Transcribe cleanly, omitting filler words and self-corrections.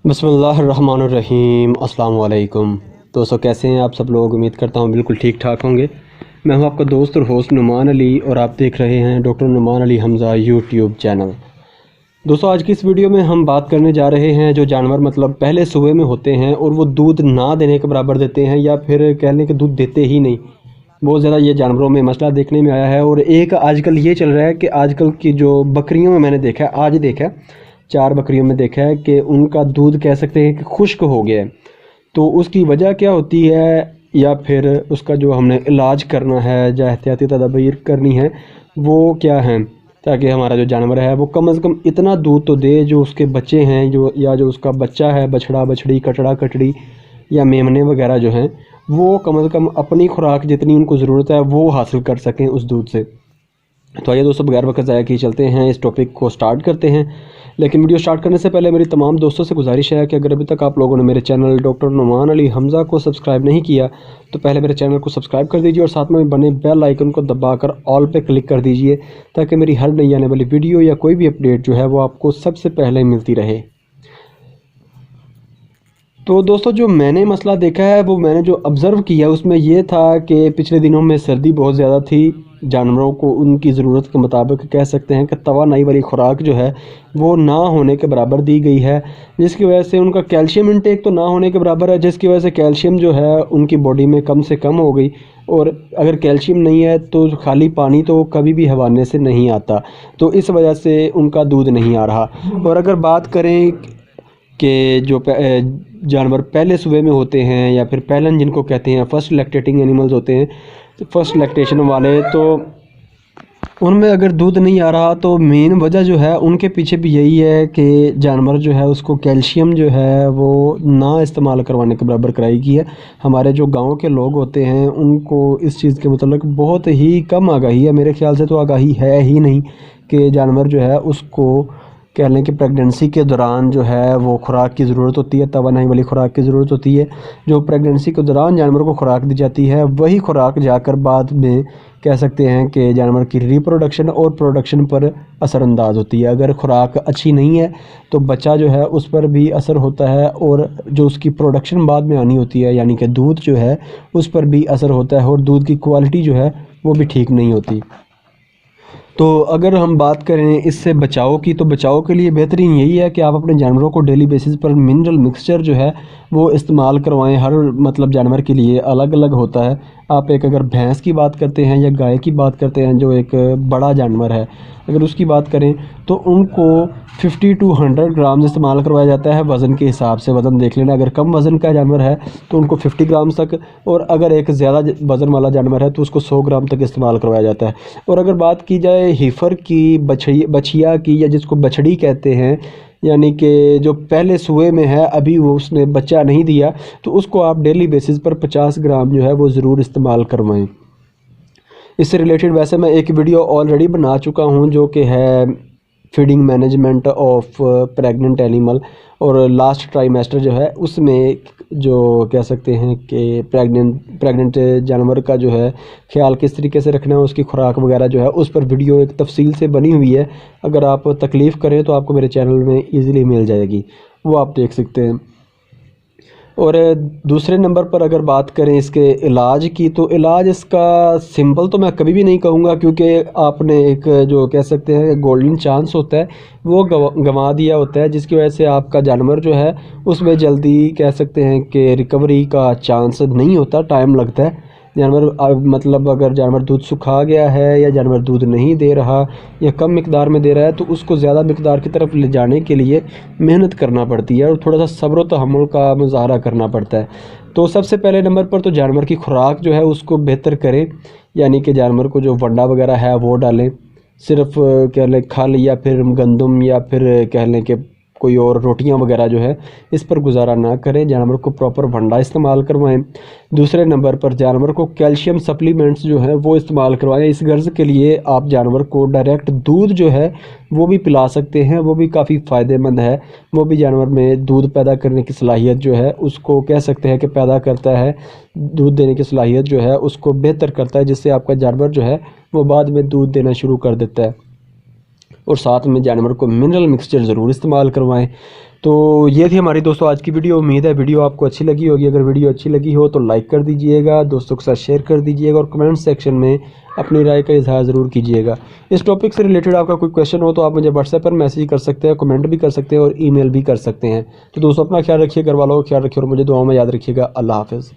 बिस्मिल्लाहिर्रहमानिर्रहीम। अस्सलाम वालेकुम दोस्तों, कैसे हैं आप सब लोग। उम्मीद करता हूँ बिल्कुल ठीक ठाक होंगे। मैं हूँ आपका दोस्त और होस्ट नुमान अली और आप देख रहे हैं doctor Numan Ali Hamza YouTube channel. दोस्तों, आज की इस वीडियो में हम बात करने जा रहे हैं जो जानवर मतलब पहले सूबे में होते हैं और वो दूध ना देने के बराबर देते हैं या फिर कह लें कि दूध देते ही नहीं। बहुत ज़्यादा ये जानवरों में मसला देखने में आया है और एक आजकल ये चल रहा है कि आजकल की जो बकरियों में मैंने देखा है, आज देखा है 4 बकरियों में देखा है कि उनका दूध कह सकते हैं कि खुश्क हो गया है। तो उसकी वजह क्या होती है या फिर उसका जो हमने इलाज करना है या एहतियाती तदाबीर करनी है वो क्या है, ताकि हमारा जो जानवर है वो कम से कम इतना दूध तो दे जो उसके बच्चे हैं जो उसका बच्चा है, बछड़ा बछड़ी कटड़ा कटड़ी या मेमने वगैरह जो हैं वो कम से कम अपनी खुराक जितनी उनको ज़रूरत है वो हासिल कर सकें उस दूध से। तो आइए दोस्तों, बगैर वक्त ज़ाया किए चलते हैं, इस टॉपिक को स्टार्ट करते हैं। लेकिन वीडियो स्टार्ट करने से पहले मेरी तमाम दोस्तों से गुजारिश है कि अगर अभी तक आप लोगों ने मेरे चैनल डॉक्टर नुमान अली हमज़ा को सब्सक्राइब नहीं किया तो पहले मेरे चैनल को सब्सक्राइब कर दीजिए और साथ में बने बेल आइकन को दबाकर ऑल पे क्लिक कर दीजिए ताकि मेरी हर नई आने वाली वीडियो या कोई भी अपडेट जो है वो आपको सबसे पहले मिलती रहे। तो दोस्तों, जो मैंने मसला देखा है वो मैंने जो ऑब्ज़र्व किया उसमें ये था कि पिछले दिनों में सर्दी बहुत ज़्यादा थी। जानवरों को उनकी ज़रूरत के मुताबिक कह सकते हैं कि तवानाई वाली खुराक जो है वो ना होने के बराबर दी गई है, जिसकी वजह से उनका कैल्शियम इंटेक तो ना होने के बराबर है, जिसकी वजह से कैल्शियम जो है उनकी बॉडी में कम से कम हो गई। और अगर कैल्शियम नहीं है तो खाली पानी तो कभी भी हवाने से नहीं आता, तो इस वजह से उनका दूध नहीं आ रहा। और अगर बात करें कि जो जानवर पहले सूबे में होते हैं या फिर पहलन जिनको कहते हैं, फर्स्ट लैक्टेटिंग एनिमल्स होते हैं, तो फर्स्ट लैक्टेशन वाले, तो उनमें अगर दूध नहीं आ रहा तो मेन वजह जो है उनके पीछे भी यही है कि जानवर जो है उसको कैल्शियम जो है वो ना इस्तेमाल करवाने के बराबर कराई गई है। हमारे जो गांव के लोग होते हैं उनको इस चीज़ के मतलब बहुत ही कम आगाही है, मेरे ख्याल से तो आगाही है ही नहीं कि जानवर जो है उसको कह लें कि प्रेगनेंसी के दौरान जो है वो खुराक की ज़रूरत होती है, तवानाई वाली खुराक की ज़रूरत होती है। जो प्रेगनेंसी के दौरान जानवर को खुराक दी जाती है वही खुराक जाकर बाद में कह सकते हैं कि जानवर की रिप्रोडक्शन और प्रोडक्शन पर असरअंदाज होती है। अगर खुराक अच्छी नहीं है तो बच्चा जो है उस पर भी असर होता है और जो उसकी प्रोडक्शन बाद में आनी होती है यानी कि दूध जो है उस पर भी असर होता है और दूध की क्वालिटी जो है वो भी ठीक नहीं होती। तो अगर हम बात करें इससे बचाव की, तो बचाव के लिए बेहतरीन यही है कि आप अपने जानवरों को डेली बेसिस पर मिनरल मिक्सचर जो है वो इस्तेमाल करवाएं। हर मतलब जानवर के लिए अलग अलग होता है। आप एक अगर भैंस की बात करते हैं या गाय की बात करते हैं जो एक बड़ा जानवर है, अगर उसकी बात करें तो उनको 50 to 100 ग्राम इस्तेमाल करवाया जाता है वज़न के हिसाब से। वज़न देख लेना, अगर कम वज़न का जानवर है तो उनको 50 ग्राम तक, और अगर एक ज़्यादा वज़न वाला जानवर है तो उसको 100 ग्राम तक इस्तेमाल करवाया जाता है। और अगर बात की जाए हीफर की, बछिया की, या जिसको बछड़ी कहते हैं, यानी कि जो पहले सूए में है अभी वो उसने बच्चा नहीं दिया, तो उसको आप डेली बेसिस पर 50 ग्राम जो है वो ज़रूर इस्तेमाल करवाएं। इससे रिलेटेड वैसे मैं एक वीडियो ऑलरेडी बना चुका हूं जो कि है feeding management of pregnant animal, और लास्ट ट्राइमेस्टर जो है उसमें जो कह सकते हैं कि प्रेग्नेंट जानवर का जो है ख्याल किस तरीके से रखना है, उसकी खुराक वगैरह जो है उस पर वीडियो एक तफसील से बनी हुई है। अगर आप तकलीफ़ करें तो आपको मेरे चैनल में ईज़िली मिल जाएगी, वो आप देख सकते हैं। और दूसरे नंबर पर अगर बात करें इसके इलाज की, तो इलाज इसका सिंपल तो मैं कभी भी नहीं कहूँगा, क्योंकि आपने एक जो कह सकते हैं गोल्डन चांस होता है वो गंवा दिया होता है, जिसकी वजह से आपका जानवर जो है उसमें जल्दी कह सकते हैं कि रिकवरी का चांस नहीं होता, टाइम लगता है। जानवर मतलब अगर जानवर दूध सुखा गया है या जानवर दूध नहीं दे रहा या कम मिकदार में दे रहा है तो उसको ज़्यादा मिकदार की तरफ ले जाने के लिए मेहनत करना पड़ती है और थोड़ा सा सब्र व तहम्मुल का मुज़ाहरा करना पड़ता है। तो सबसे पहले नंबर पर तो जानवर की खुराक जो है उसको बेहतर करें, यानी कि जानवर को जो वंडा वगैरह है वो डालें, सिर्फ कह लें खल या फिर गंदम या फिर कह लें कि कोई और रोटियां वगैरह जो है इस पर गुजारा ना करें, जानवर को प्रॉपर वंडा इस्तेमाल करवाएं। दूसरे नंबर पर जानवर को कैल्शियम सप्लीमेंट्स जो है वो इस्तेमाल करवाएं। इस गर्ज़ के लिए आप जानवर को डायरेक्ट दूध जो है वो भी पिला सकते हैं, वो भी काफ़ी फ़ायदेमंद है। वो भी जानवर में दूध पैदा करने की सलाहियत जो है उसको कह सकते हैं कि पैदा करता है, दूध देने की सलाहियत जो है उसको बेहतर करता है, जिससे आपका जानवर जो है वो बाद में दूध देना शुरू कर देता है। और साथ में जानवर को मिनरल मिक्सचर ज़रूर इस्तेमाल करवाएं। تو یہ تھی ہماری دوستوں آج کی ویڈیو. امید ہے ویڈیو آپ کو اچھی لگی ہوگی. اگر ویڈیو اچھی لگی ہو تو لائک کر دیجئے گا, دوستوں کے ساتھ شیئر کر دیجئے گا, اور کمنٹ سیکشن میں اپنی رائے کا اظہار ضرور کیجئے گا. اس ٹاپک سے ریلیٹڈ آپ کا کوئی کویشچن ہو تو آپ مجھے واٹس ایپ پر میسیج کر سکتے ہیں, کمنٹ بھی کر سکتے ہیں, اور ای میل بھی کر سکتے ہیں. تو دوستوں اپنا خیال رکھیے, گھر والوں کا خیال رکھیے, اور مجھے دعاؤں میں یاد رکھیے گا. اللہ حافظ.